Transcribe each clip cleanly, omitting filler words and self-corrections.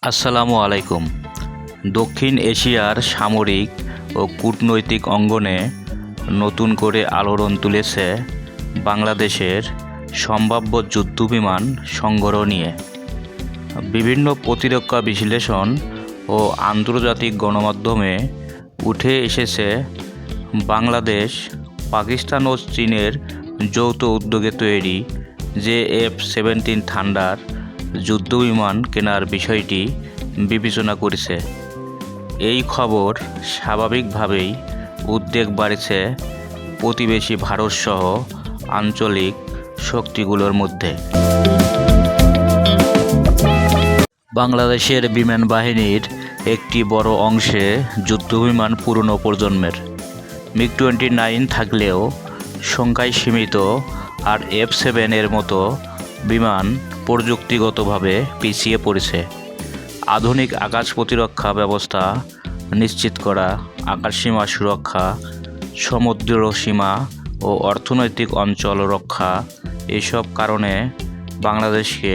আসসালামু আলাইকুম। দক্ষিণ এশিয়ার সামরিক ও কূটনৈতিক অঙ্গনে নতুন করে আলোড়ন তুলেছে বাংলাদেশের সম্ভাব্য যুদ্ধবিমান সংগ্রহ নিয়ে। বিভিন্ন প্রতিরক্ষা বিশ্লেষণ ও আন্তর্জাতিক গণমাধ্যমে উঠে এসেছে বাংলাদেশ, পাকিস্তান ও চীনের যৌথ উদ্যোগে তৈরি F-17 থান্ডার যুদ্ধবিমান কেনার বিষয়টি বিবেচনা করেছে। এই খবর স্বাভাবিকভাবেই উদ্বেগ বাড়ছে প্রতিবেশী ভারতসহ আঞ্চলিক শক্তিগুলোর মধ্যে। বাংলাদেশের বিমান বাহিনীর একটি বড় অংশে যুদ্ধবিমান পুরনো প্রজন্মের। MiG-29 থাকলেও সংখ্যায় সীমিত, আর F-7 এর মতো বিমান প্রযুক্তিগতভাবে পিছিয়ে পড়েছে। আধুনিক আকাশ প্রতিরক্ষা ব্যবস্থা নিশ্চিত করা, আকাশসীমা সুরক্ষা, সমুদ্র সীমা ও অর্থনৈতিক অঞ্চল রক্ষা, এসব কারণে বাংলাদেশকে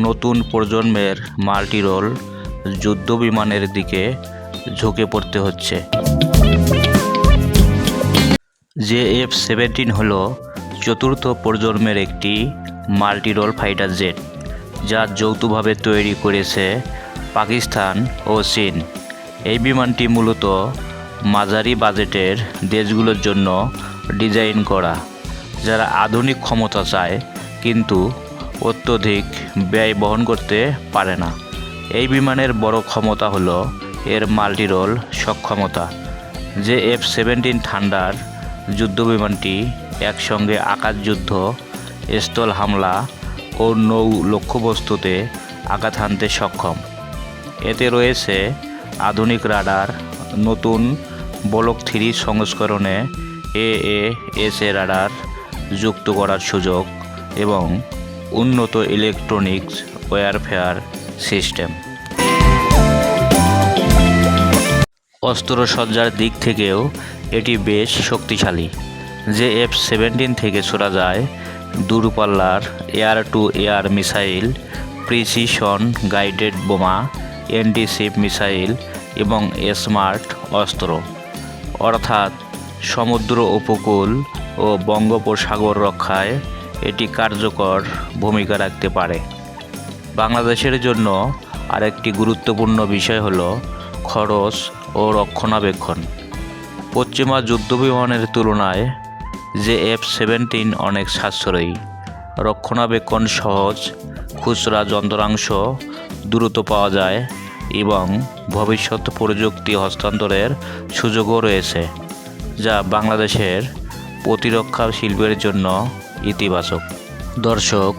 নতুন প্রজন্মের মাল্টিরোল যুদ্ধবিমানের দিকে ঝুঁকে পড়তে হচ্ছে। F-17 হল চতুর্থ প্রজন্মের একটি মাল্টিরোল ফাইটার জেট, যা যৌথভাবে তৈরি করেছে পাকিস্তান ও চীন। এই বিমানটি মূলত মাঝারি বাজেটের দেশগুলোর জন্য ডিজাইন করা, যারা আধুনিক ক্ষমতা চায় কিন্তু অত্যধিক ব্যয় বহন করতে পারে না। এই বিমানের বড় ক্ষমতা হলো এর মাল্টিরোল সক্ষমতা। F-17 থান্ডার যুদ্ধবিমানটি একসঙ্গে আকাশযুদ্ধ, স্থল হামলা ও নৌ লক্ষ্যবস্তুতে আঘাত হানতে সক্ষম। এতে রয়েছে আধুনিক রাডার, নতুন ব্লক 3 সংস্করণে AAS রাডার যুক্ত করার সুযোগ এবং উন্নত ইলেকট্রনিক্স ওয়্যারফেয়ার সিস্টেম। অস্ত্রসজ্জার দিক থেকেও এটি বেশ শক্তিশালী। F-17 থেকে ছোড়া যায় দূরপাল্লার air two air missile, precision guided বোমা, অ্যান্টি-শিপ মিসাইল এবং স্মার্ট অস্ত্র, অর্থাৎ সমুদ্র উপকূল ও বঙ্গোপসাগর রক্ষায় এটি কার্যকর ভূমিকা রাখতে পারে। বাংলাদেশের জন্য আরেকটি গুরুত্বপূর্ণ বিষয় হলো খরচ ও রক্ষণাবেক্ষণ। পশ্চিমা যুদ্ধবিমানের তুলনায় F-17 অনেক সাশ্রয়ী, রক্ষণাবেক্ষণ সহজ, খুচরা যন্ত্রাংশ দ্রুত পাওয়া যায় এবং ভবিষ্যৎ প্রযুক্তি হস্তান্তরের সুযোগও রয়েছে, যা বাংলাদেশের প্রতিরক্ষা শিল্পের জন্য ইতিবাচক। দর্শক,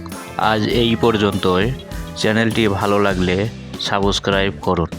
আজ এই পর্যন্তই। চ্যানেলটি ভালো লাগলে সাবস্ক্রাইব করুন।